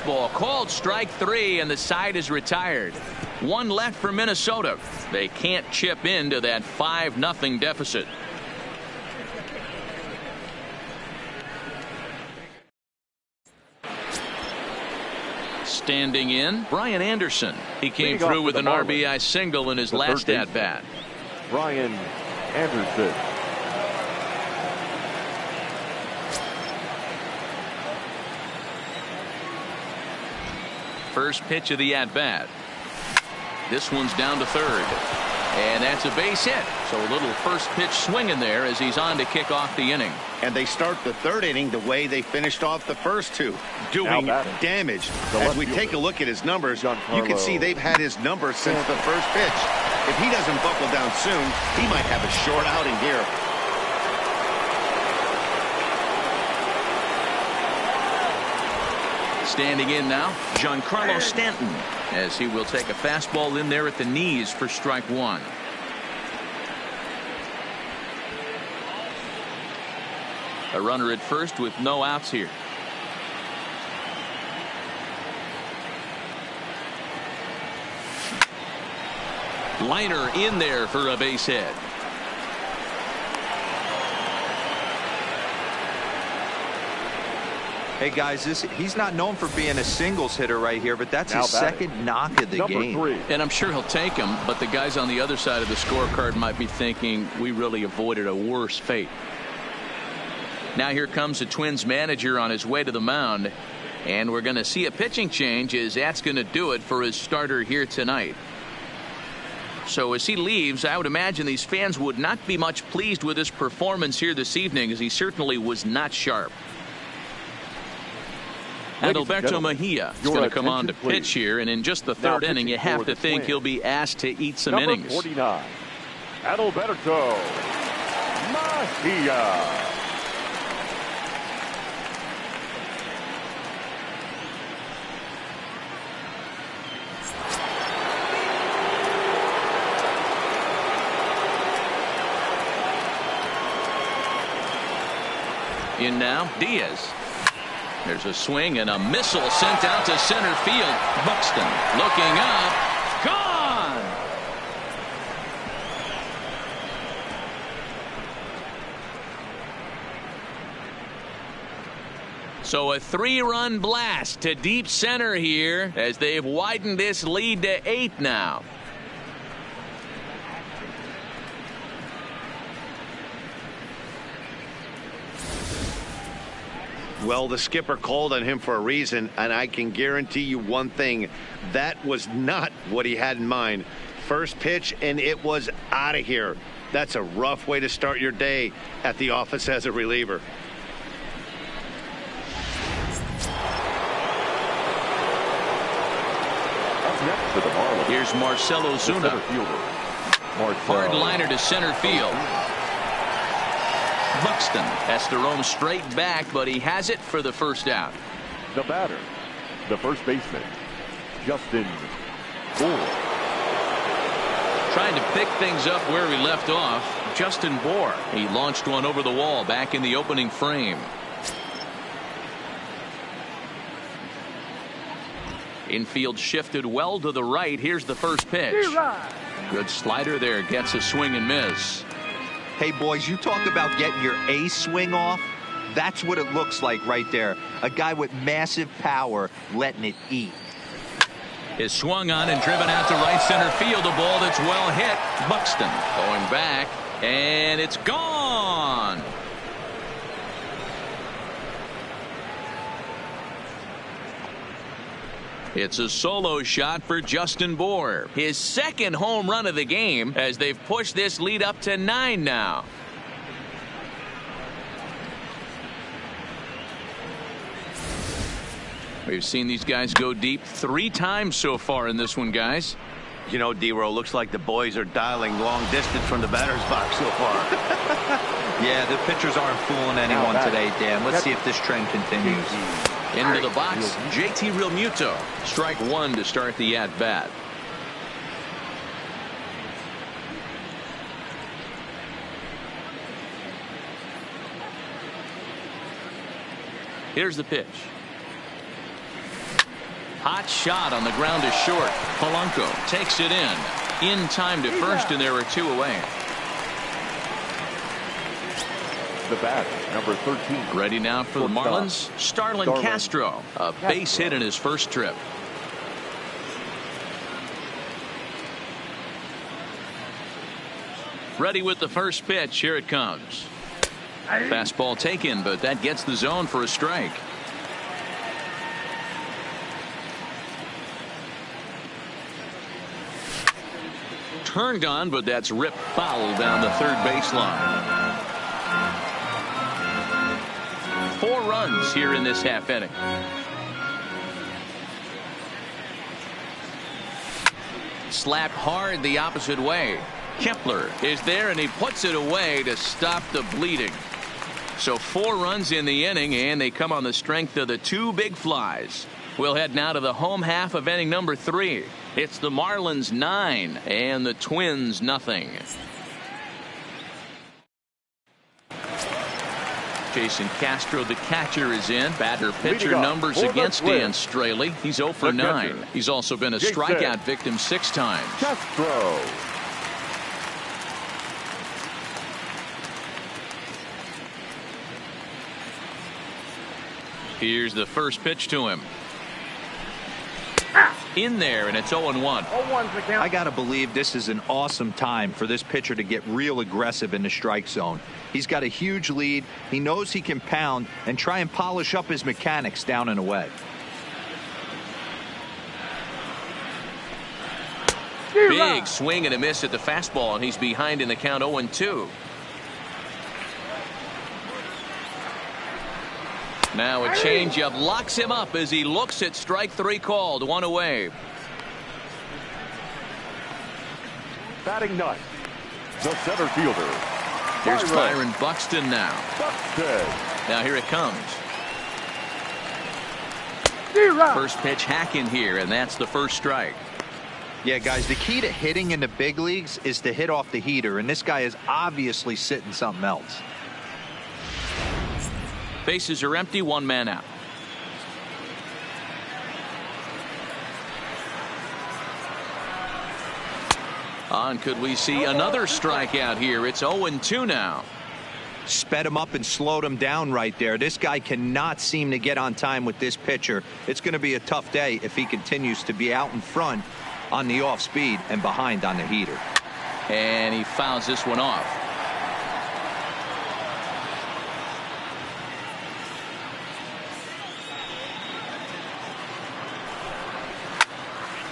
fastball called strike 3, and the side is retired. One left for Minnesota. They can't chip into that 5-0 deficit. Standing in, Brian Anderson. He came through with an RBI single in his last at-bat. Brian Anderson. First pitch of the at-bat. This one's down to third. And that's a base hit. So a little first pitch swing in there as he's on to kick off the inning. And they start the third inning the way they finished off the first two, doing damage. As we take a look at his numbers, you can see they've had his number since the first pitch. If he doesn't buckle down soon, he might have a short outing here. Standing in now, Giancarlo Stanton, as he will take a fastball in there at the knees for strike 1. A runner at first with no outs here. Liner in there for a base hit. Hey guys, he's not known for being a singles hitter right here, but that's his second knock of the game. 3. And I'm sure he'll take him, but the guys on the other side of the scorecard might be thinking we really avoided a worse fate. Now here comes the Twins manager on his way to the mound, and we're going to see a pitching change as that's going to do it for his starter here tonight. So as he leaves, I would imagine these fans would not be much pleased with his performance here this evening, as he certainly was not sharp. Adalberto Mejia is going to come on to pitch here, and in just the third inning, you have to think he'll be asked to eat some innings. 49, Adalberto Mejia. In now, Diaz. There's a swing and a missile sent out to center field. Buxton looking up. Gone! So a 3-run blast to deep center here as they've widened this lead to 8 now. Well, the skipper called on him for a reason, and I can guarantee you one thing. That was not what he had in mind. First pitch, and it was out of here. That's a rough way to start your day at the office as a reliever. Up next for the Marlins. Here's Marcell Ozuna. Hard liner to center field. Buxton has to roam straight back, but he has it for the first out. The batter, the first baseman, Justin Bour. Trying to pick things up where we left off, Justin Bour. He launched one over the wall back in the opening frame. Infield shifted well to the right. Here's the first pitch. Good slider there, gets a swing and miss. Hey boys, you talk about getting your A swing off. That's what it looks like right there. A guy with massive power letting it eat. Is swung on and driven out to right center field. A ball that's well hit. Buxton going back, and it's gone. It's a solo shot for Justin Bour. His second home run of the game as they've pushed this lead up to 9 now. We've seen these guys go deep 3 times so far in this one, guys. You know, D-Row, looks like the boys are dialing long distance from the batter's box so far. Yeah, the pitchers aren't fooling anyone today, Dan. Let's see if this trend continues. Into the box, JT Realmuto. Strike 1 to start the at-bat. Here's the pitch. Hot shot on the ground is short. Polanco takes it in time to first, and there are 2 away. The bat, number 13. Ready now for the Marlins, Starlin Castro. A base hit in his first trip. Ready with the first pitch. Here it comes. Fastball taken, but that gets the zone for a strike. Turned on, but that's ripped foul down the third baseline. 4 runs here in this half inning. Slapped hard the opposite way. Kepler is there, and he puts it away to stop the bleeding. So 4 runs in the inning, and they come on the strength of the 2 big flies. We'll head now to the home half of inning number 3. It's the Marlins 9 and the Twins nothing. Jason Castro, the catcher, is in. Batter pitcher numbers against Dan Straley. He's 0 for 9. He's also been a strikeout victim 6 times. Castro. Here's the first pitch to him. In there, and it's 0-1. I got to believe this is an awesome time for this pitcher to get real aggressive in the strike zone. He's got a huge lead. He knows he can pound and try and polish up his mechanics down and away. Big swing and a miss at the fastball, and he's behind in the count 0-2. Now a changeup locks him up as he looks at strike 3 called. 1 away. Batting ninth, the center fielder. Here's Byron Buxton now. Now here it comes. First pitch hack in here, and that's the first strike. Yeah, guys, the key to hitting in the big leagues is to hit off the heater, and this guy is obviously sitting something else. Bases are empty, 1 man out. On, could we see another strikeout here? It's 0-2 now. Sped him up and slowed him down right there. This guy cannot seem to get on time with this pitcher. It's going to be a tough day if he continues to be out in front on the off speed and behind on the heater. And he fouls this one off.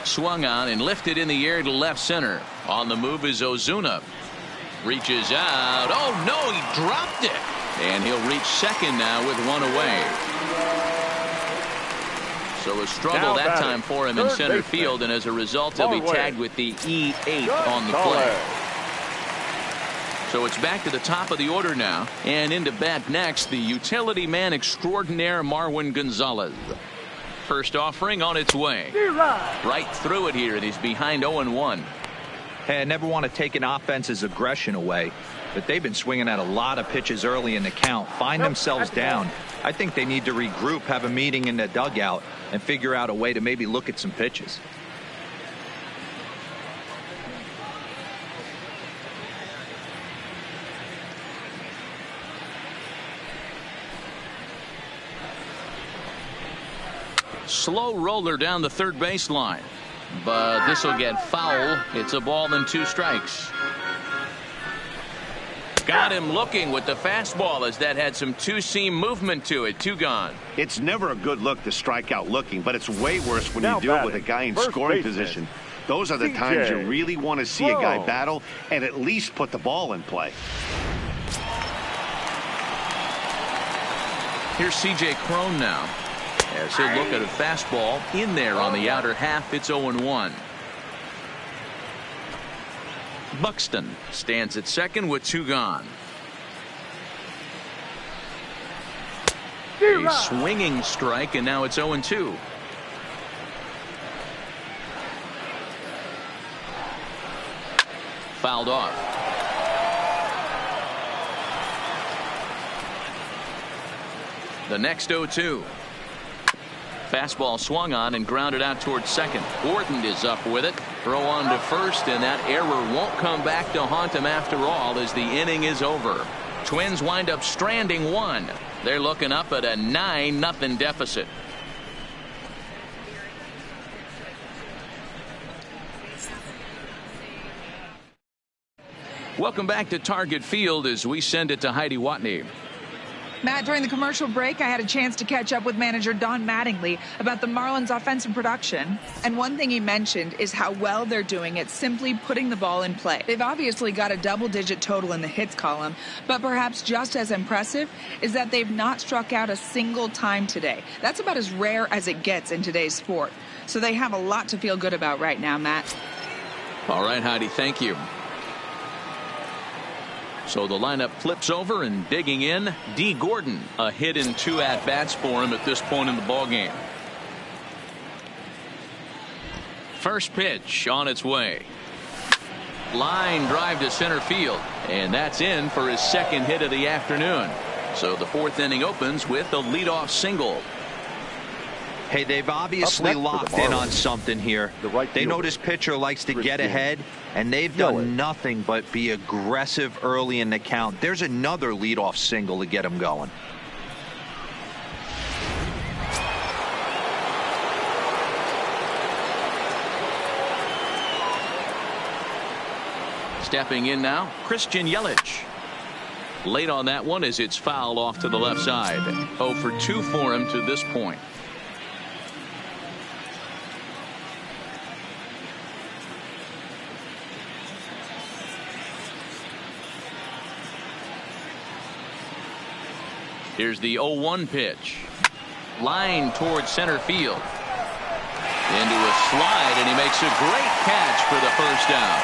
Swung on and lifted in the air to left center. On the move is Ozuna. Reaches out. Oh no, he dropped it. And he'll reach second now with 1 away. So a struggle that time for him in center field, and as a result he'll be tagged with the E8 on the play. So it's back to the top of the order now, and into bat next, the utility man extraordinaire Marwin Gonzalez. First offering on its way. Right through it here, and he's behind 0-1. Hey, I never want to take an offense's aggression away, but they've been swinging at a lot of pitches early in the count, find themselves down. I think they need to regroup, have a meeting in the dugout, and figure out a way to maybe look at some pitches. Slow roller down the third baseline, but this will get foul. It's a ball and 2 strikes. Got him looking with the fastball, as that had some two-seam movement to it. 2 gone. It's never a good look to strike out looking, but it's way worse when you do it with a guy in scoring position. Those are the times you really want to see a guy battle and at least put the ball in play. Here's C.J. Cron now, as he'll look at a fastball in there on the outer half. It's 0-1. Buxton stands at second with 2 gone. A swinging strike, and now it's 0-2. Fouled off. The next 0-2. Fastball swung on and grounded out towards second. Gordon is up with it. Throw on to first, and that error won't come back to haunt him after all as the inning is over. Twins wind up stranding one. They're looking up at a 9-0 deficit. Welcome back to Target Field as we send it to Heidi Watney. Matt, during the commercial break, I had a chance to catch up with manager Don Mattingly about the Marlins' offensive production. And one thing he mentioned is how well they're doing at simply putting the ball in play. They've obviously got a double-digit total in the hits column, but perhaps just as impressive is that they've not struck out a single time today. That's about as rare as it gets in today's sport. So they have a lot to feel good about right now, Matt. All right, Heidi, thank you. So the lineup flips over, and digging in, D. Gordon. A hit in 2 at-bats for him at this point in the ballgame. First pitch on its way. Line drive to center field, and that's in for his second hit of the afternoon. So the 4th inning opens with a leadoff single. Hey, they've obviously locked in on something here. They know this pitcher likes to get ahead, and they've done nothing but be aggressive early in the count. There's another leadoff single to get him going. Stepping in now, Christian Yelich. Late on that one as it's fouled off to the left side. 0 for 2 for him to this point. Here's the 0-1 pitch. Line towards center field. Into a slide, and he makes a great catch for the first down.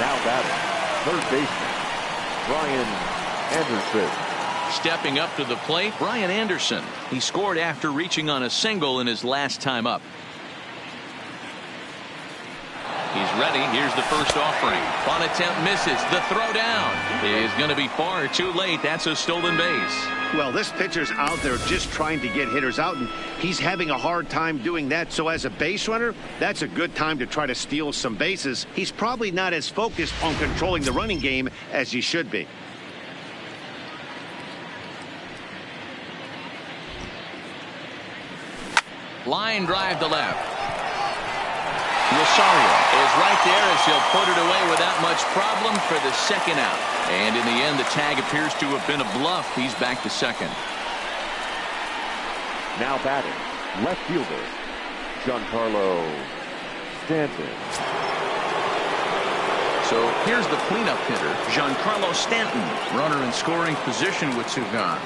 Now batting, third baseman, Brian Anderson. Stepping up to the plate, Brian Anderson. He scored after reaching on a single in his last time up. He's ready. Here's the first offering. On attempt misses. The throw down is going to be far too late. That's a stolen base. Well, this pitcher's out there just trying to get hitters out, and he's having a hard time doing that. So as a base runner, that's a good time to try to steal some bases. He's probably not as focused on controlling the running game as he should be. Line drive to left. Rosario is right there as he'll put it away without much problem for the second out. And in the end, the tag appears to have been a bluff. He's back to second. Now batting, left fielder, Giancarlo Stanton. So here's the cleanup hitter, Giancarlo Stanton. Runner in scoring position with 2 gone.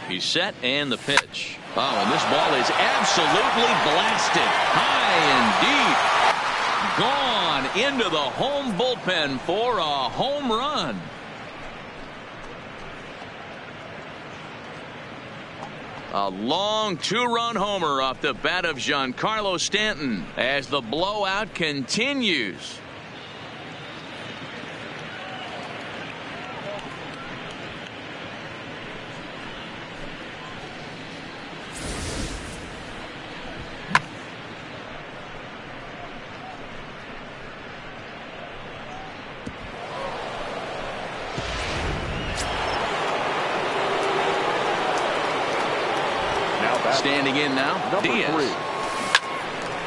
He's set, and the pitch. Oh, and this ball is absolutely blasted. High and deep. Gone into the home bullpen for a home run. A long 2-run homer off the bat of Giancarlo Stanton as the blowout continues. Standing in now, Diaz.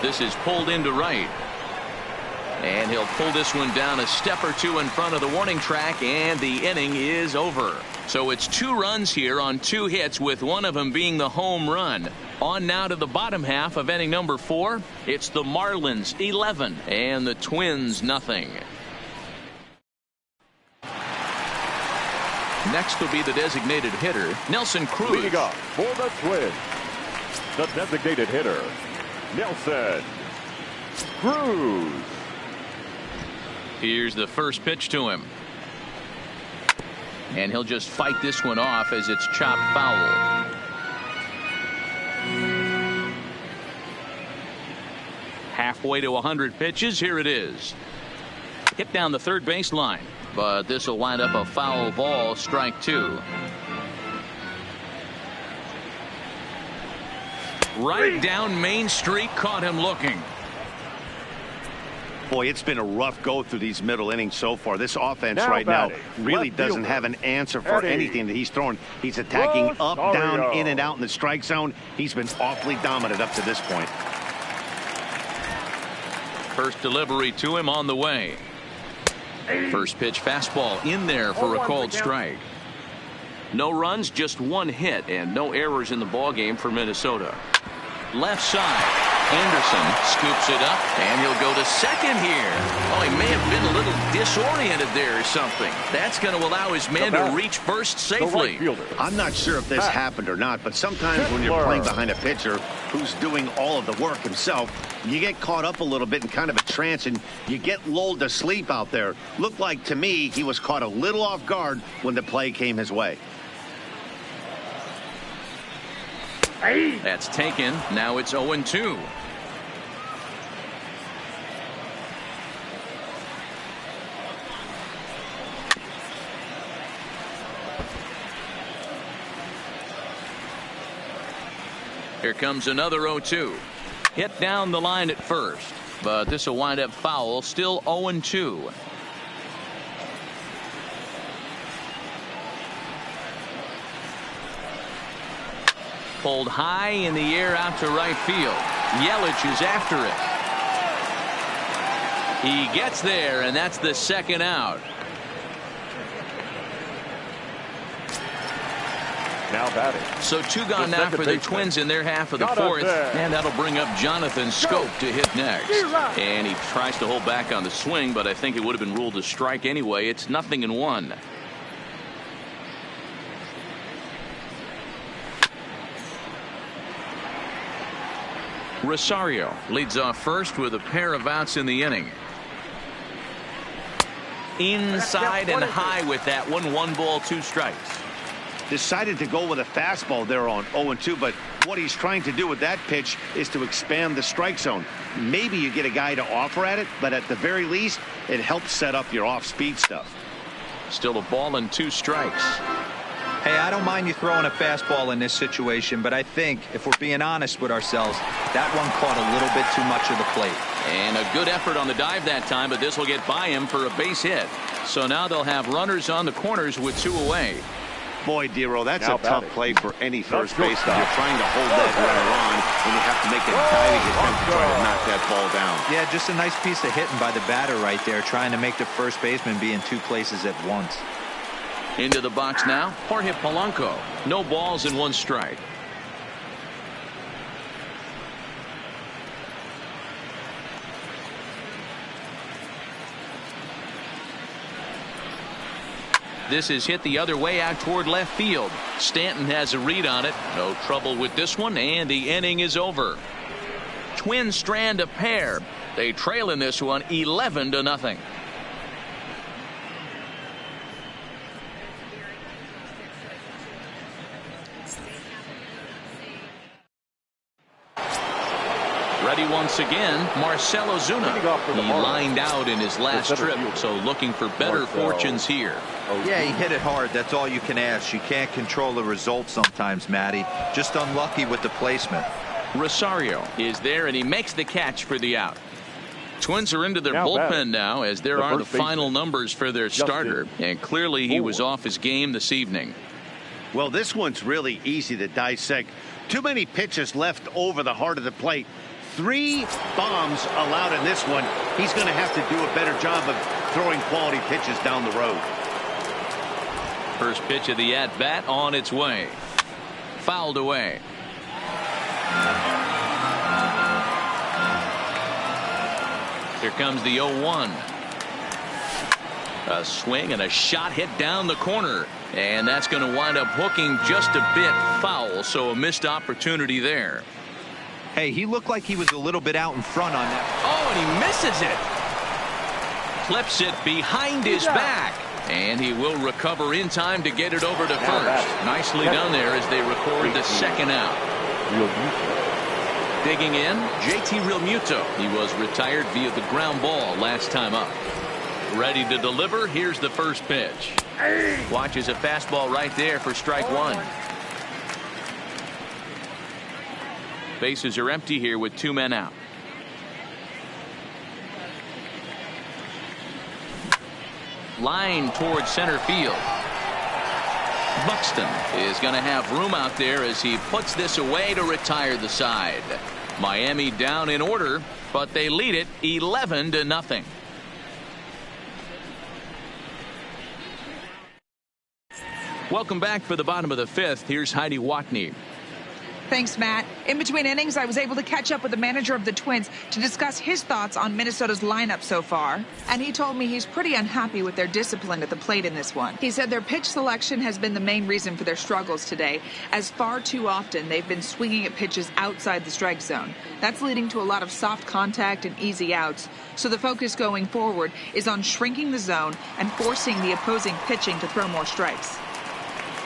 This is pulled into right. And he'll pull this one down a step or 2 in front of the warning track, and the inning is over. So it's 2 runs here on 2 hits, with one of them being the home run. On now to the bottom half of inning number 4. It's the Marlins 11 and the Twins nothing. Next will be the designated hitter, Nelson Cruz. Leading up for the Twins, the designated hitter, Nelson Cruz. Here's the first pitch to him. And he'll just fight this one off as it's chopped foul. Halfway to 100 pitches. Here it is. Hit down the third baseline, but this will wind up a foul ball. Strike two. Right down Main Street, caught him looking. Boy, it's been a rough go through these middle innings so far. This offense Now right now batting, really left doesn't fielder, have an answer for Eddie. anything that he's throwing. He's attacking up, down, Rosario. in and out in the strike zone. He's been awfully dominant up to this point. First delivery to him on the way. First pitch fastball in there for a called strike. No runs, just one hit, and no errors in the ball game for Minnesota. Left side. Anderson scoops it up, and he'll go to second here. Oh, he may have been a little disoriented there or something. That's going to allow his man to reach first safely. I'm not sure if this happened or not, but sometimes when you're playing behind a pitcher who's doing all of the work himself, you get caught up a little bit in kind of a trance, and you get lulled to sleep out there. Looked like to me he was caught a little off guard when the play came his way. That's taken. Now it's 0-2. Here comes another 0-2. Hit down the line at first, but this will wind up foul. Still 0-2. Pulled high in the air out to right field. Yelich is after it. He gets there, and that's the second out. Now batting. So two gone now for the Twins in their half of the fourth, and that'll bring up Jonathan Scope to hit next. And he tries to hold back on the swing, but I think it would have been ruled a strike anyway. It's 0-1. Rosario leads off first with a pair of outs in the inning. Inside and high with that one. 1 ball, 2 strikes. Decided to go with a fastball there on 0-2, but what he's trying to do with that pitch is to expand the strike zone. Maybe you get a guy to offer at it, but at the very least, it helps set up your off-speed stuff. Still a ball and 2 strikes. Hey, I don't mind you throwing a fastball in this situation, but I think if we're being honest with ourselves, that one caught a little bit too much of the plate. And a good effort on the dive that time, but this will get by him for a base hit. So now they'll have runners on the corners with 2 away. Boy, Dero, that's Now a tough batting. play for any first Let's go baseman. You're trying to hold that runner on, and you have to make a diving attempt to try to knock that ball down. Yeah, just a nice piece of hitting by the batter right there, trying to make the first baseman be in 2 places at once. Into the box now, Jorge Polanco. No balls and 1 strike. This is hit the other way out toward left field. Stanton has a read on it. No trouble with this one, and the inning is over. Twins strand a pair. They trail in this one 11-0. Ready once again, Marcell Ozuna. He lined out in his last trip, so looking for better fortunes here. Yeah, he hit it hard. That's all you can ask. You can't control the result sometimes, Matty. Just unlucky with the placement. Rosario is there, and he makes the catch for the out. Twins are into their bullpen now, as there are the final numbers for their starter, and clearly he was off his game this evening. Well, this one's really easy to dissect. Too many pitches left over the heart of the plate. 3 bombs allowed in this one. He's going to have to do a better job of throwing quality pitches down the road. First pitch of the at-bat on its way. Fouled away. Here comes the 0-1. A swing and a shot hit down the corner. And that's going to wind up hooking just a bit foul, so a missed opportunity there. Hey, he looked like he was a little bit out in front on that. Oh, and he misses it. Clips it behind his back. And he will recover in time to get it over to first. Nicely done there as they record the second out. Digging in, JT Realmuto. He was retired via the ground ball last time up. Ready to deliver. Here's the first pitch. Watches a fastball right there for strike one. Bases are empty here with 2 men out. Line towards center field. Buxton is going to have room out there as he puts this away to retire the side. Miami down in order, but they lead it 11-0. Welcome back for the bottom of the 5th. Here's Heidi Watney. Thanks, Matt. In between innings, I was able to catch up with the manager of the Twins to discuss his thoughts on Minnesota's lineup so far. And he told me he's pretty unhappy with their discipline at the plate in this one. He said their pitch selection has been the main reason for their struggles today, as far too often they've been swinging at pitches outside the strike zone. That's leading to a lot of soft contact and easy outs. So the focus going forward is on shrinking the zone and forcing the opposing pitching to throw more strikes.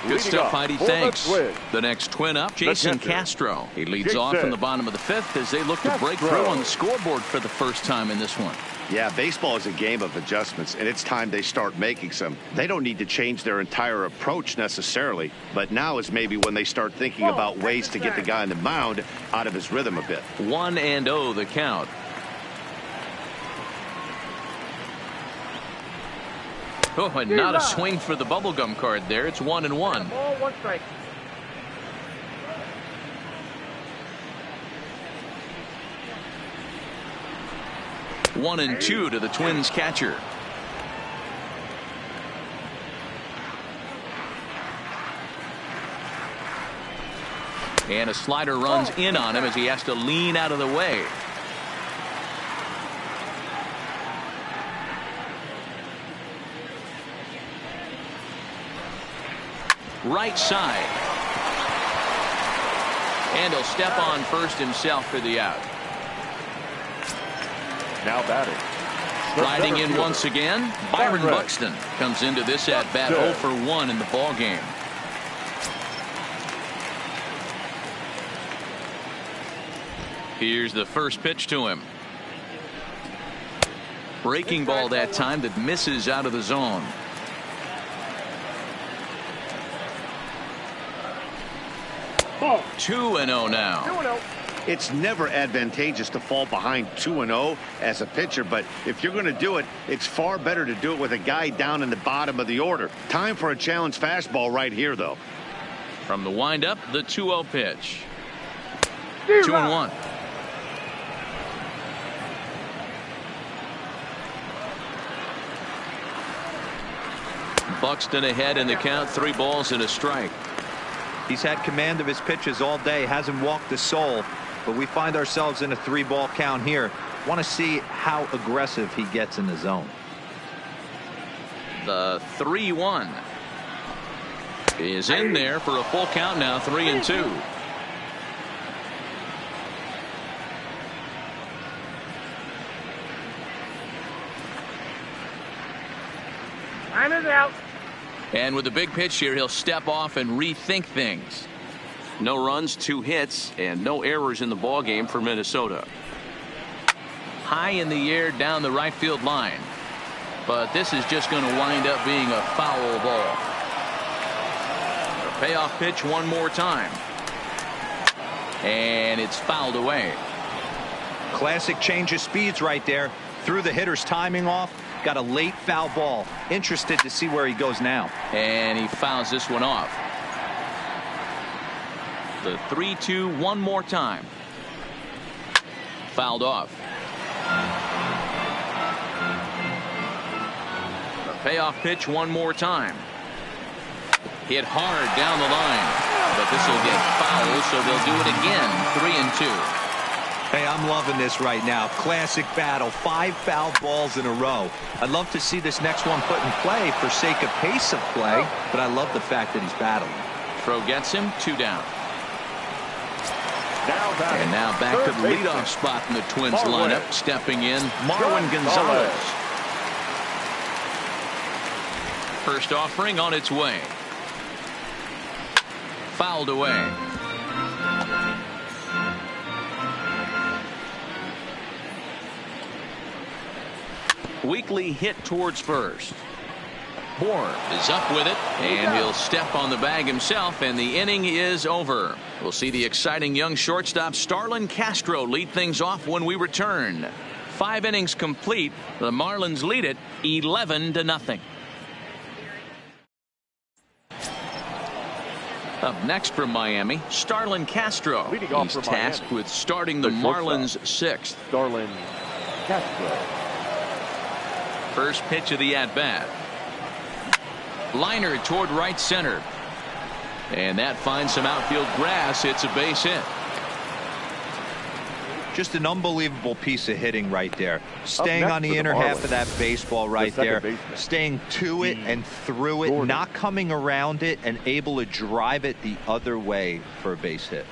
Good stuff, Heidi. Thanks. The next Twin up, Jason Castro. He leads off in the bottom of the 5th as they look to break through on the scoreboard for the first time in this one. Yeah, baseball is a game of adjustments, and it's time they start making some. They don't need to change their entire approach necessarily, but now is maybe when they start thinking about ways to get the guy on the mound out of his rhythm a bit. 1-0 the count. Oh, and not a swing for the bubblegum card there. It's 1-1. Ball, 1 strike. One and 2 to the Twins catcher. And a slider runs in on him as he has to lean out of the way. Right side. And he'll step on first himself for the out. Now batting. Riding in once again, Byron Buxton comes into this at bat 0 for 1 in the ball game. Here's the first pitch to him. Breaking ball that time that misses out of the zone. Ball. 2-0 now. 2-0. It's never advantageous to fall behind 2-0 as a pitcher, but if you're going to do it, it's far better to do it with a guy down in the bottom of the order. Time for a challenge fastball right here, though. From the windup, the 2-0 pitch. 2-1. Buxton ahead in the count, 3 balls and a strike. He's had command of his pitches all day, hasn't walked a soul, but we find ourselves in a 3-ball count here. Want to see how aggressive he gets in the zone. The 3-1 is in there for a full count now, 3-2. Time is out. And with a big pitch here, he'll step off and rethink things. No runs, 2 hits, and no errors in the ball game for Minnesota. High in the air down the right field line. But this is just going to wind up being a foul ball. The payoff pitch one more time. And it's fouled away. Classic change of speeds right there. Threw the hitter's timing off. Got a late foul ball. Interested to see where he goes now. And he fouls this one off. The 3-2 one more time. Fouled off. The payoff pitch one more time. Hit hard down the line. But this will get fouled, so they'll do it again. 3-2. Hey, I'm loving this right now. Classic battle. 5 foul balls in a row. I'd love to see this next one put in play for sake of pace of play, but I love the fact that he's battling. Throw gets him, 2 down. And now back to the leadoff spot in the Twins lineup. Stepping in, Marwin Gonzalez. First offering on its way. Fouled away. Weekly hit towards first. Bourne is up with it, and he'll step on the bag himself, and the inning is over. We'll see the exciting young shortstop Starlin Castro lead things off when we return. 5 innings complete. The Marlins lead it 11-0. Up next from Miami, Starlin Castro. He's tasked with starting the Marlins' 6th. Starlin Castro. First pitch of the at-bat. Liner toward right center. And that finds some outfield grass. It's a base hit. Just an unbelievable piece of hitting right there. Staying on the inner half of that baseball right there. Staying to it and through it. Not coming around it and able to drive it the other way for a base hit.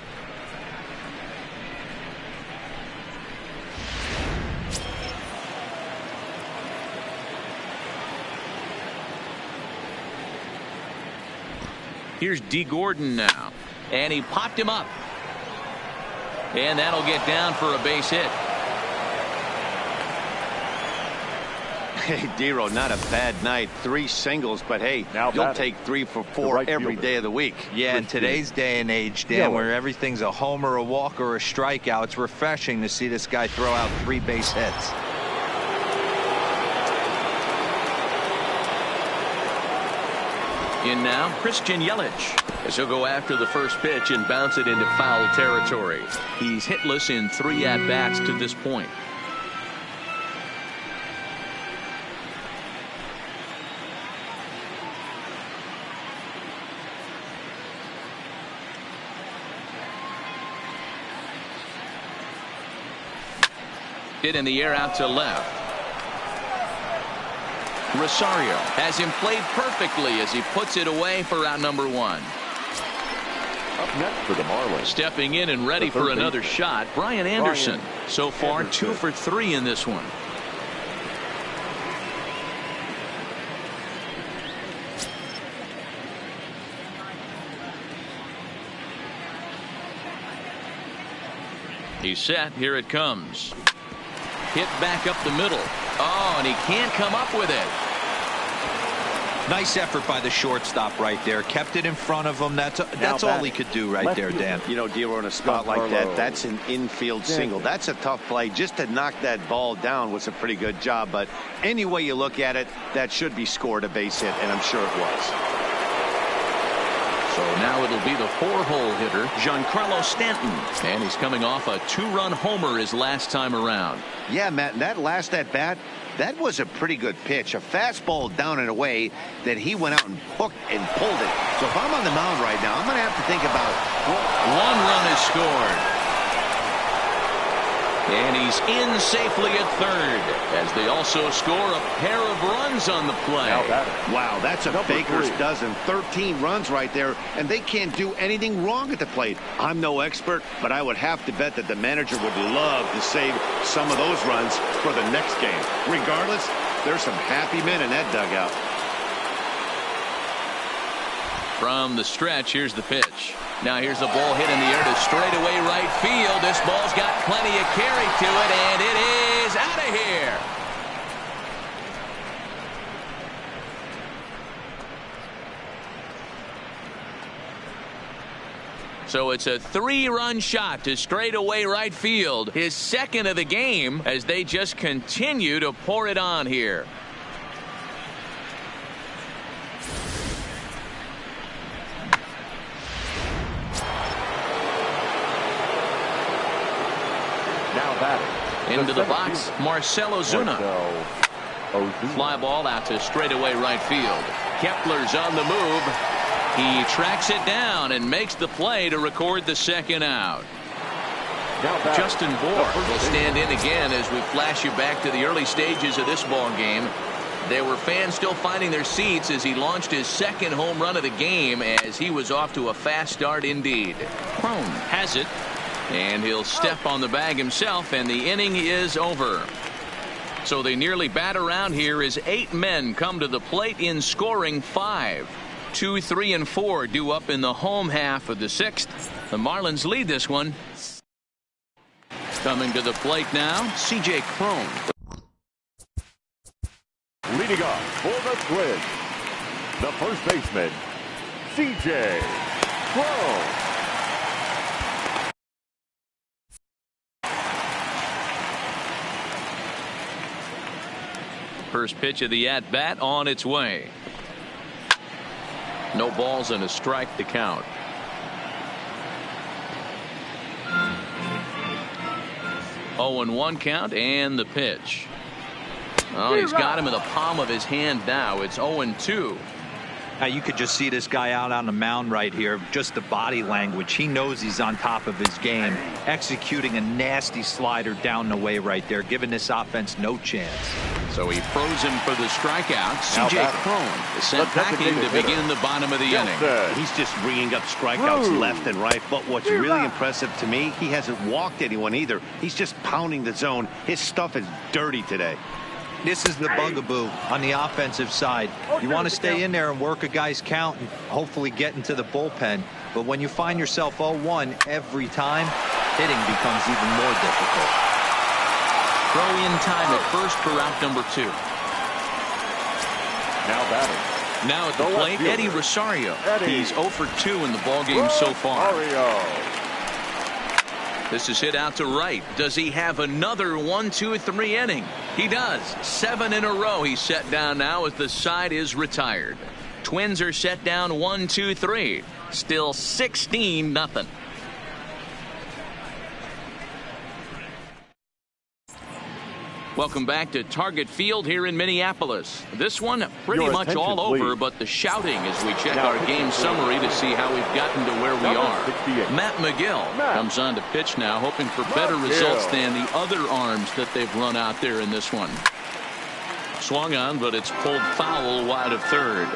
Here's D. Gordon now. And he popped him up. And that'll get down for a base hit. Hey, Dero, not a bad night. 3 singles, but hey, you'll take 3 for 4 every day of the week. Yeah, in today's day and age, Dan, where everything's a homer, a walk, or a strikeout, it's refreshing to see this guy throw out 3 base hits. In now, Christian Yelich, as he'll go after the first pitch and bounce it into foul territory. He's hitless in 3 at-bats to this point. Hit in the air out to left. Rosario has him played perfectly as he puts it away for out number 1. Up next for the Marlins. Stepping in and ready for another shot, Brian Anderson. So far 2 for 3 in this one. He's set. Here it comes. Hit back up the middle. Oh, and he can't come up with it. Nice effort by the shortstop right there. Kept it in front of him. That's all he could do right there, Dan. You know, Dero, in a spot like that, that's an infield single. That's a tough play. Just to knock that ball down was a pretty good job. But any way you look at it, that should be scored a base hit, and I'm sure it was. So now it'll be the 4-hole hitter, Giancarlo Stanton. And he's coming off a 2-run homer his last time around. Yeah, Matt, and that last at-bat, that was a pretty good pitch. A fastball down and away that he went out and hooked and pulled it. So if I'm on the mound right now, I'm going to have to think about it. 1 run is scored. And he's in safely at third as they also score a pair of runs on the play. Wow, that's a baker's dozen. 13 runs right there, and they can't do anything wrong at the plate. I'm no expert, but I would have to bet that the manager would love to save some of those runs for the next game. Regardless, there's some happy men in that dugout. From the stretch, here's the pitch. Now here's a ball hit in the air to straightaway right field. This ball's got plenty of carry to it, and it is out of here. So it's a 3-run shot to straightaway right field. His 2nd of the game as they just continue to pour it on here. Into the box, Marcell Ozuna. Fly ball out to straightaway right field. Kepler's on the move. He tracks it down and makes the play to record the 2nd out. Justin Bour will stand in again as we flash you back to the early stages of this ball game. There were fans still finding their seats as he launched his 2nd home run of the game as he was off to a fast start indeed. Crone has it. And he'll step on the bag himself, and the inning is over. So they nearly bat around here as 8 men come to the plate in scoring 5. 2, 3, and 4 due up in the home half of the 6th. The Marlins lead this one. Coming to the plate now, C.J. Crone. Leading off for the Twins, the first baseman, C.J. Cron. First pitch of the at-bat on its way. No balls and a strike to count. Oh, and 1 count and the pitch. Oh, he's got him in the palm of his hand now. It's 0-2. Now you could just see this guy out on the mound right here. Just the body language. He knows he's on top of his game. Executing a nasty slider down the way right there, giving this offense no chance. So he throws him for the strikeout. C.J. Cron is sent packing to begin the bottom of the inning. He's just bringing up strikeouts left and right. But what's really impressive to me, he hasn't walked anyone either. He's just pounding the zone. His stuff is dirty today. This is the bugaboo on the offensive side. You want to stay in there and work a guy's count and hopefully get into the bullpen. But when you find yourself 0-1 every time, hitting becomes even more difficult. Throw in time at first for out number 2. Now batting. Now at the plate, Eddie Rosario. He's 0 for 2 in the ballgame so far. This is hit out to right. Does he have another 1-2-3 inning? He does. 7 in a row he's set down now as the side is retired. Twins are set down 1-2-3. Still 16-0. Welcome back to Target Field here in Minneapolis. This one pretty much all over, but the shouting as we check our game summary to see how we've gotten to where we are. Matt McGill comes on to pitch now, hoping for better results than the other arms that they've run out there in this one. Swung on, but it's pulled foul wide of third.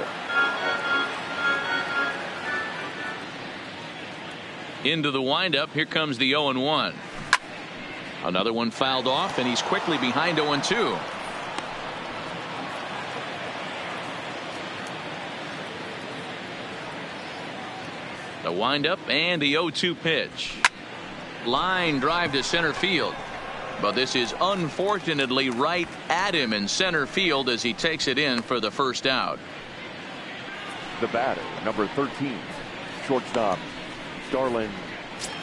Into the windup, here comes the 0-1. Another one fouled off, and he's quickly behind 0-2. The windup and the 0-2 pitch. Line drive to center field. But this is unfortunately right at him in center field as he takes it in for the first out. The batter, number 13, shortstop, Starlin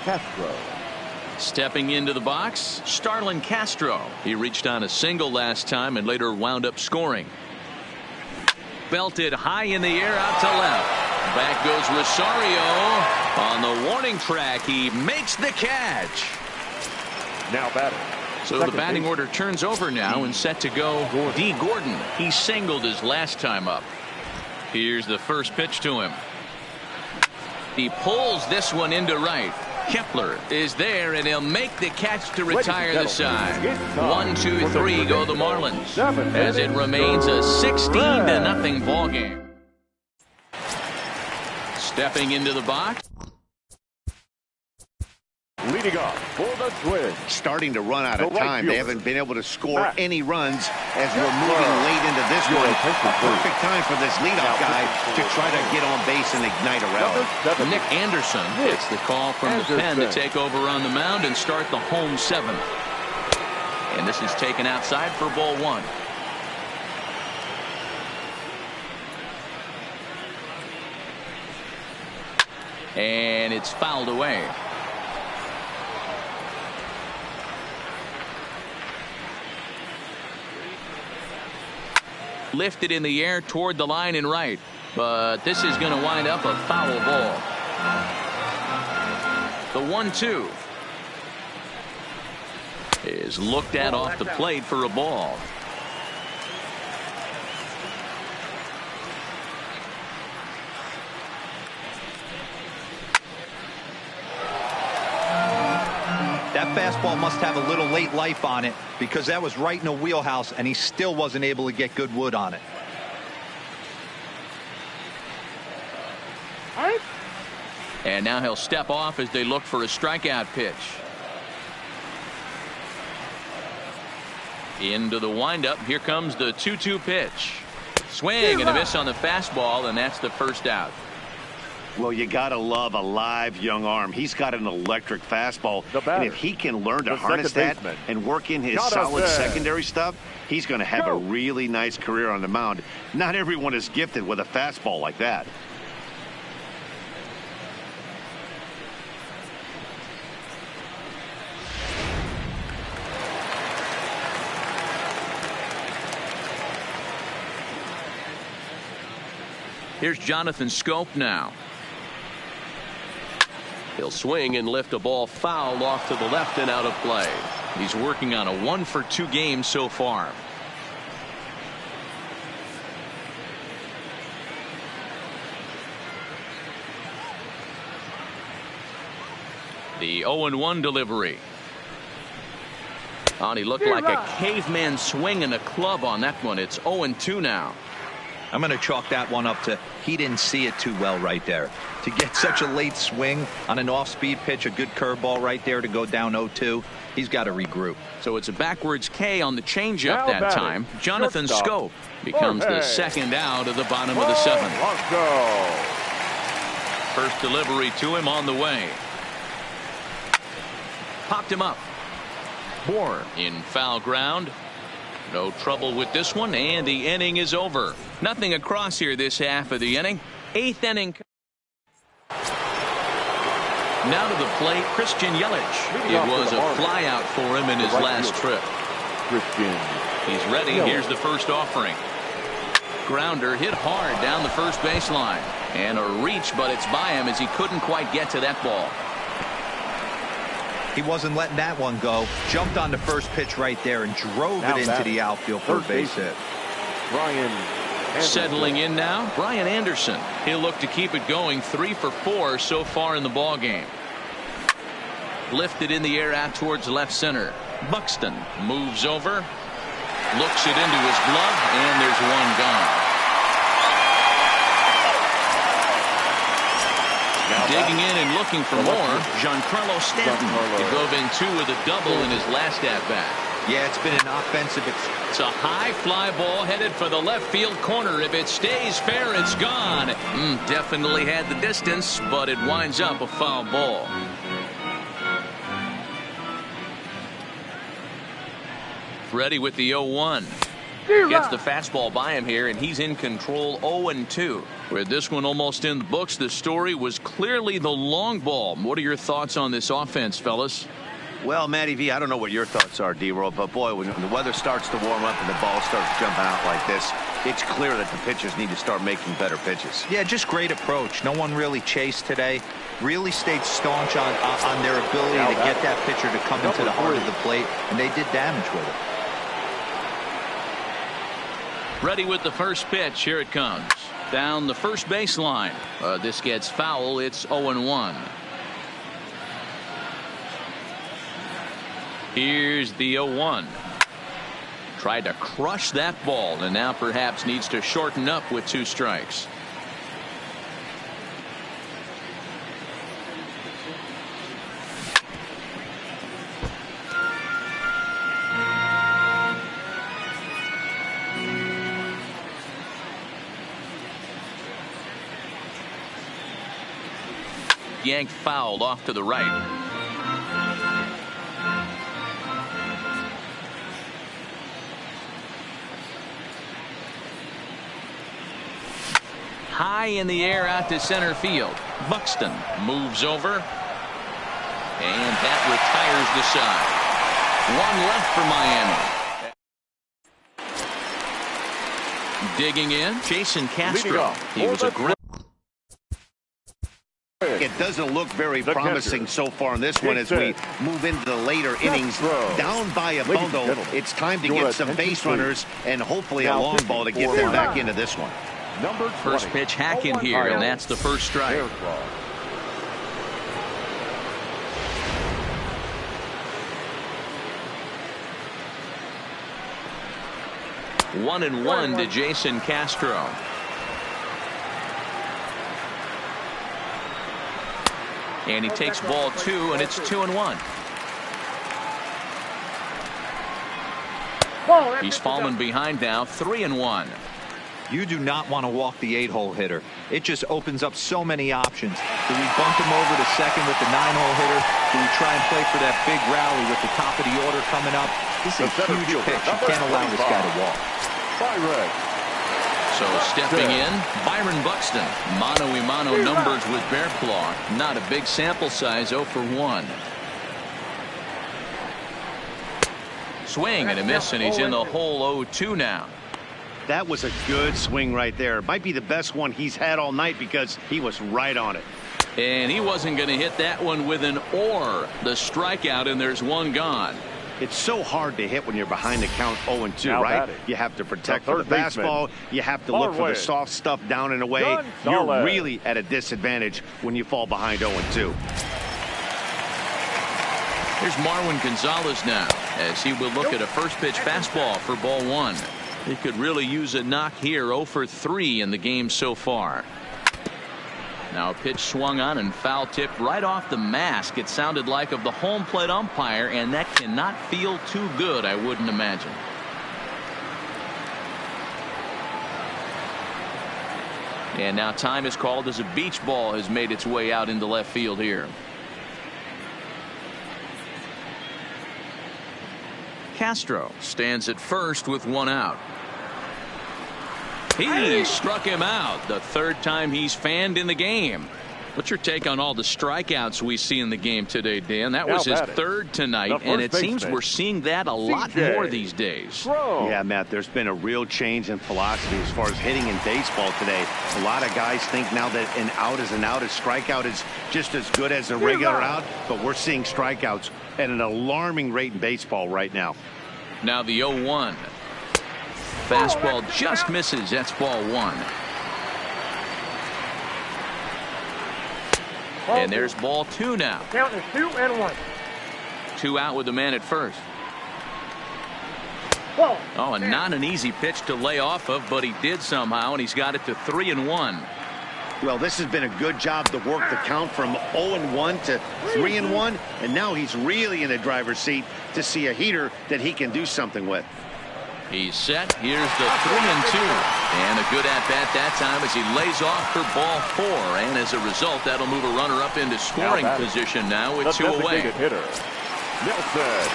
Castro. Stepping into the box, Starlin Castro. He reached on a single last time and later wound up scoring. Belted high in the air out to left. Back goes Rosario. On the warning track, he makes the catch. Now batting. So the batting order turns over now and set to go D. Gordon. He singled his last time up. Here's the first pitch to him. He pulls this one into right. Kepler is there, and he'll make the catch to retire the side. 1-2-3 go the Marlins as it remains a 16-0 ball game. Stepping into the box. Leading off for the Twins. Starting to run out of time. They haven't been able to score any runs as we're moving late into this one. A perfect time for this leadoff guy to try to get on base and ignite a rally. Nick Anderson gets the call from the pen to take over on the mound and start the home 7th. And this is taken outside for ball 1. And it's fouled away. Lifted in the air toward the line and right, but this is going to wind up a foul ball. The 1-2 is looked at off the plate for a ball. That fastball must have a little late life on it because that was right in the wheelhouse and he still wasn't able to get good wood on it. And now he'll step off as they look for a strikeout pitch. Into the windup. Here comes the 2-2 pitch. Swing and a miss on the fastball, and that's the first out. Well, you got to love a live young arm. He's got an electric fastball. And if he can learn to harness that and work in his solid secondary stuff, he's going to have a really nice career on the mound. Not everyone is gifted with a fastball like that. Here's Jonathan Scope now. He'll swing and lift a ball foul off to the left and out of play. He's working on a 1-for-2 game so far. The 0-1 delivery. Oh, and he looked like a caveman swinging a club on that one. It's 0-2 now. I'm going to chalk that one up to he didn't see it too well right there. To get such a late swing on an off-speed pitch, a good curveball right there to go down 0-2, he's got to regroup. So it's a backwards K on the changeup that time. Jonathan Scope becomes the second out of the bottom of the 7th. First delivery to him on the way. Popped him up. Moore in foul ground. No trouble with this one, and the inning is over. Nothing across here this half of the inning. 8th inning. Now to the plate, Christian Yelich. It was a flyout for him in his last trip. He's ready. Here's the first offering. Grounder hit hard down the first baseline. And a reach, but it's by him as he couldn't quite get to that ball. He wasn't letting that one go. Jumped on the first pitch right there and drove it into the outfield for a base hit. Settling in now, Brian Anderson. He'll look to keep it going. 3 for 4 so far in the ball game. Lifted in the air out towards left center. Buxton moves over, looks it into his glove, and there's one gone. Digging in and looking for more, Giancarlo Stanton. He drove in 2 with a double in his last at-bat. Yeah, it's been an offensive. It's a high fly ball headed for the left field corner. If it stays fair, it's gone. Definitely had the distance, but it winds up a foul ball. Ready with the 0-1. Gets the fastball by him here, and he's in control. 0-2. With this one almost in the books, the story was clearly the long ball. What are your thoughts on this offense, fellas? Well, Matty V, I don't know what your thoughts are, D-Roll, but boy, when the weather starts to warm up and the ball starts jumping out like this, it's clear that the pitchers need to start making better pitches. Yeah, just great approach. No one really chased today. Really stayed staunch on their ability to get that pitcher to come into the heart of the plate, and they did damage with it. Ready with the first pitch. Here it comes. Down the first baseline. This gets foul. It's 0-1. Here's the 0-1. Tried to crush that ball, and now perhaps needs to shorten up with 2 strikes. Yanked fouled off to the right. High in the air out to center field. Buxton moves over, and that retires the side. 1 left for Miami. Digging in, Jason Castro. He was a great. It doesn't look very promising so far in this one as we move into the later innings. Down by a bundle, it's time to get some base runners and hopefully a long ball to get them back into this one. First pitch hack in here, and that's the first strike. 1-1 to Jason Castro. And he takes ball 2, and it's 2-1. He's fallen behind now, 3-1. You do not want to walk the 8-hole hitter. It just opens up so many options. Do we bunt him over to second with the 9-hole hitter? Do we try and play for that big rally with the top of the order coming up? This is a huge pitch. You can't allow this guy to walk. So stepping in, Byron Buxton. Mano-a-mano numbers with Bearclaw. Not a big sample size, 0 for 1. Swing and a miss, and he's in the hole 0-2 now. That was a good swing right there. Might be the best one he's had all night because he was right on it. And he wasn't going to hit that one with an or. The strikeout, and there's one gone. It's so hard to hit when you're behind the count 0-2, right? You have to protect for the fastball. You have to look for the soft stuff down and away. You're really at a disadvantage when you fall behind 0-2. Here's Marwin Gonzalez now, as he will look at a first pitch fastball for ball 1. He could really use a knock here. 0 for 3 in the game so far. Now a pitch swung on and foul tipped right off the mask. It sounded like of the home plate umpire, and that cannot feel too good, I wouldn't imagine. And now time is called as a beach ball has made its way out into left field here. Castro stands at first with 1 out. He struck him out, the 3rd time he's fanned in the game. What's your take on all the strikeouts we see in the game today, Dan? That was his 3rd tonight, and it seems we're seeing that a lot more these days. Yeah, Matt, there's been a real change in philosophy as far as hitting in baseball today. A lot of guys think now that an out is an out, a strikeout is just as good as a regular out, but we're seeing strikeouts at an alarming rate in baseball right now. Now the 0-1. Fastball just misses. That's ball 1. And there's ball 2 now. Count is 2 and 1. 2 out with the man at first. Ball. Oh, and not an easy pitch to lay off of, but he did somehow, and he's got it to 3 and 1. Well, this has been a good job to work the count from 0-1 to 3 and 1, and now he's really in the driver's seat to see a heater that he can do something with. He's set. Here's the 3 and 2. And a good at-bat that time as he lays off for ball 4. And as a result, that'll move a runner up into scoring position now with 2 away. Hitter, Nelson.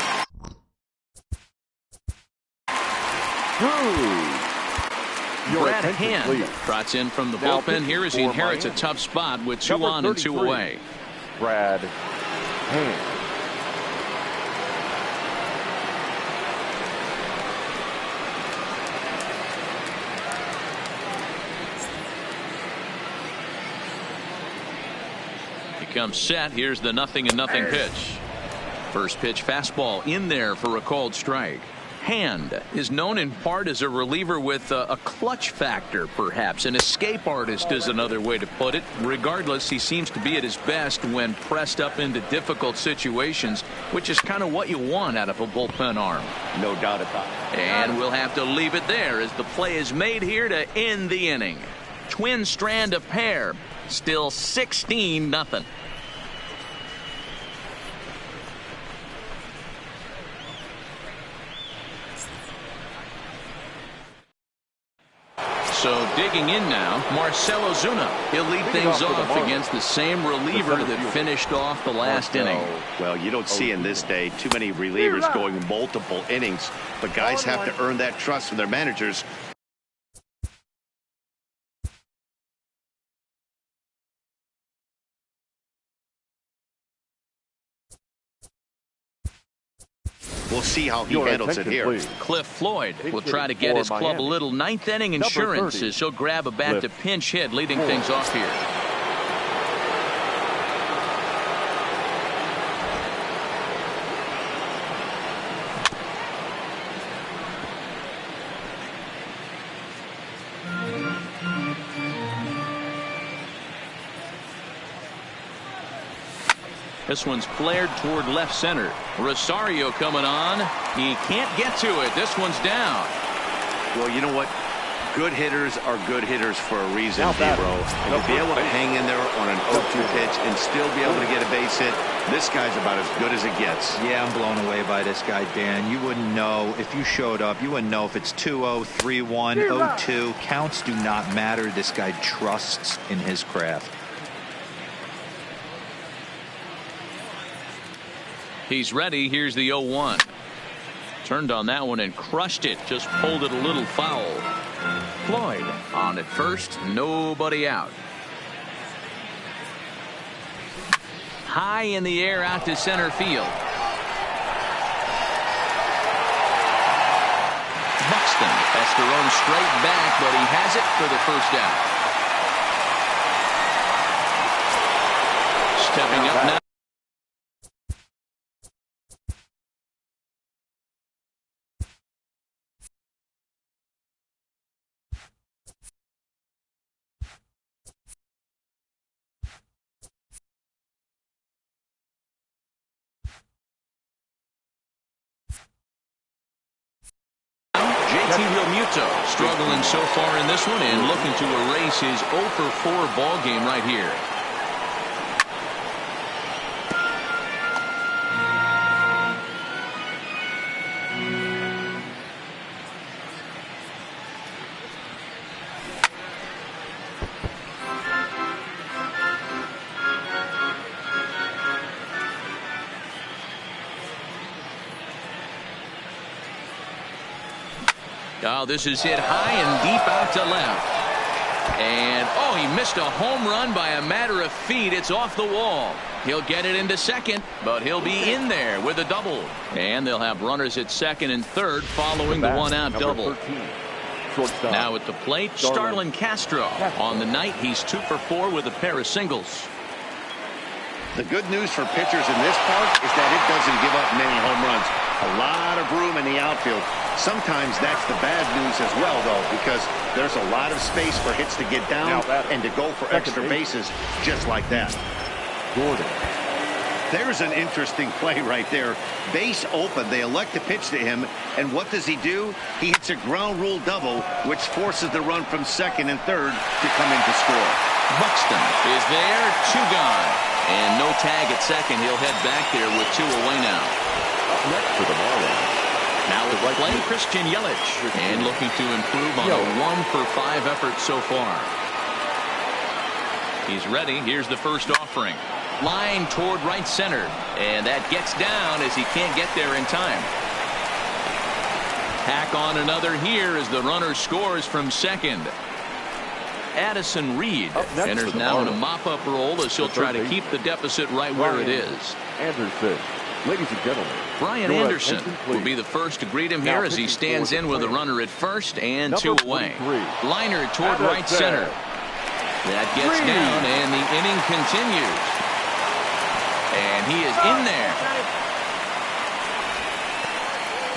Brad Hand trots in from the bullpen here as he inherits a tough spot with 2 on and 2 away. Brad Hand. Comes set. Here's the 0-0 pitch. First pitch fastball in there for a called strike. Hand is known in part as a reliever with a clutch factor, perhaps. An escape artist is another way to put it. Regardless, he seems to be at his best when pressed up into difficult situations, which is kind of what you want out of a bullpen arm. No doubt about it. And we'll have to leave it there as the play is made here to end the inning. Twin strand of pair. Still 16-0. So digging in now, Marcell Ozuna. He'll lead things off against the same reliever that finished off the last inning. Well, you don't see in this day too many relievers going multiple innings, but guys have to earn that trust from their managers. We'll see how he handles it here. Cliff Floyd will try to get his club a little ninth inning insurance as he'll grab a bat to pinch hit, leading things off here. This one's flared toward left center. Rosario coming on. He can't get to it. This one's down. Well, you know what? Good hitters are good hitters for a reason, D-Bro. And to be able to hang in there on an 0-2 pitch and still be able to get a base hit, this guy's about as good as it gets. Yeah, I'm blown away by this guy, Dan. You wouldn't know if you showed up. You wouldn't know if it's 2-0, 3-1, 0-2. Counts do not matter. This guy trusts in his craft. He's ready. Here's the 0-1. Turned on that one and crushed it. Just pulled it a little foul. Floyd on at first. Nobody out. High in the air out to center field. Buxton has to run straight back, but he has it for the first out. Stepping up now. Struggling so far in this one and looking to erase his 0-for-4 ball game right here. Oh, this is hit high and deep out to left. And, oh, he missed a home run by a matter of feet. It's off the wall. He'll get it into second, but he'll be in there with a double. And they'll have runners at second and third following the one-out double. 13. Now at the plate, Starlin Castro. On the night, he's 2-for-4 with a pair of singles. The good news for pitchers in this park is that it doesn't give up many home runs. A lot of room in the outfield. Sometimes that's the bad news as well, though, because there's a lot of space for hits to get down and to go for extra bases just like that. Gordon. There's an interesting play right there. Base open. They elect to pitch to him, and what does he do? He hits a ground rule double, which forces the run from second and third to come in to score. Buxton is there, 2 gone. And no tag at second. He'll head back there with 2 away now. Up next for the Marlins. Now with the play, Christian Yelich. And looking to improve on a 1-for-5 effort so far. He's ready. Here's the first offering. Line toward right center. And that gets down as he can't get there in time. Tack on another here as the runner scores from second. Addison Reed enters now in a mop-up role as he'll try to keep the deficit right where it is. Anderson. Ladies and gentlemen, Brian Anderson will be the first to greet him here as he stands in with a runner at first and 2 away. Liner toward right center. That gets down and the inning continues. And he is in there.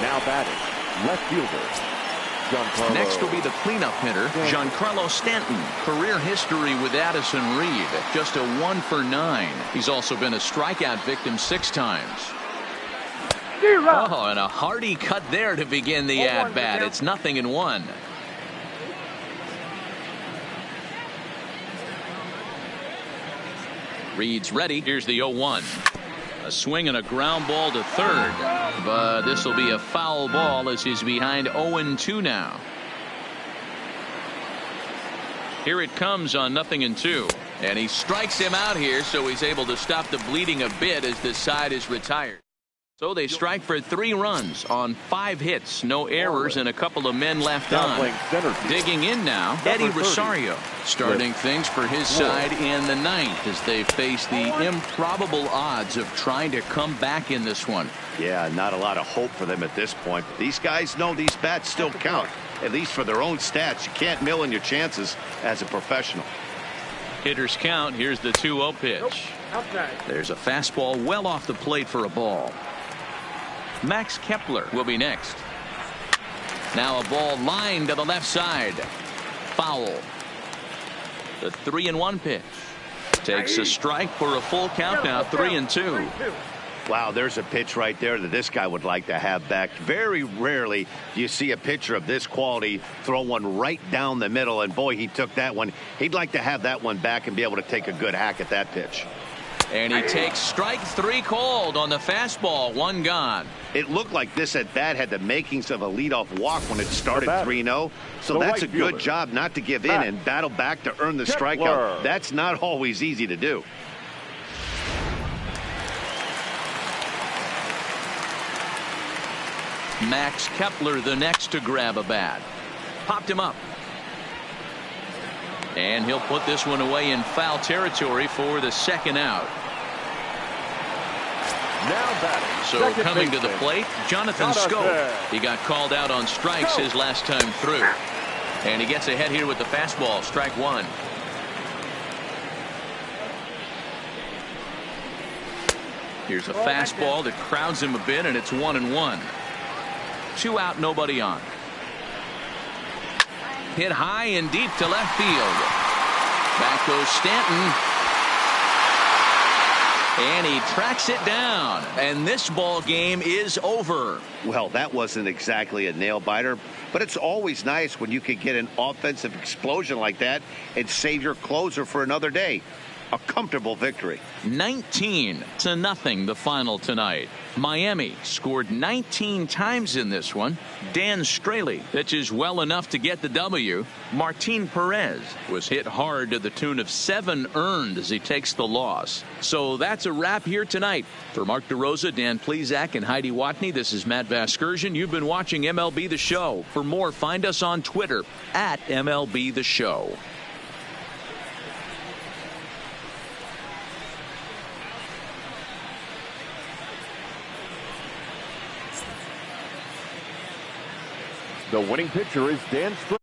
Now batting, left fielder. Next will be the cleanup hitter, Giancarlo Stanton. Career history with Addison Reed, just a 1-for-9. He's also been a strikeout victim 6 times. Oh, and a hearty cut there to begin the at-bat. It's 0-1. Reed's ready. Here's the 0-1. A swing and a ground ball to third, but this will be a foul ball as he's behind 0-2 now. Here it comes on 0-2, and he strikes him out here, so he's able to stop the bleeding a bit as this side is retired. So they strike for 3 runs on 5 hits, no errors, and a couple of men left on. Digging in now, Eddie Rosario, starting things for his side in the 9th as they face the improbable odds of trying to come back in this one. Yeah, not a lot of hope for them at this point. These guys know these bats still count, at least for their own stats. You can't mill in your chances as a professional. Hitters count. Here's the 2-0 pitch. There's a fastball well off the plate for a ball. Max Kepler will be next. Now a ball lined to the left side. Foul. The 3-1 pitch. Takes a strike for a full count now, 3-2. Wow, there's a pitch right there that this guy would like to have back. Very rarely do you see a pitcher of this quality throw one right down the middle, and boy, he took that one. He'd like to have that one back and be able to take a good hack at that pitch. And he takes strike 3 called on the fastball. 1 gone. It looked like this at bat had the makings of a leadoff walk when it started 3-0. So that's a good job not to give in and battle back to earn the strikeout. That's not always easy to do. Max Kepler the next to grab a bat. Popped him up. And he'll put this one away in foul territory for the 2nd out. Now batting. So coming to the plate, Jonathan Scope. He got called out on strikes his last time through. And he gets ahead here with the fastball. Strike 1. Here's a fastball that crowds him a bit, and it's 1-1. 2 out, nobody on. Hit high and deep to left field. Back goes Stanton. And he tracks it down. And this ball game is over. Well, that wasn't exactly a nail biter, but it's always nice when you can get an offensive explosion like that and save your closer for another day. A comfortable victory. 19-0 the final tonight. Miami scored 19 times in this one. Dan Straley pitches well enough to get the W. Martin Perez was hit hard to the tune of 7 earned as he takes the loss. So that's a wrap here tonight. For Mark DeRosa, Dan Plesac, and Heidi Watney, this is Matt Vasgersian. You've been watching MLB The Show. For more, find us on Twitter at MLB The Show. The winning pitcher is Dan Straley.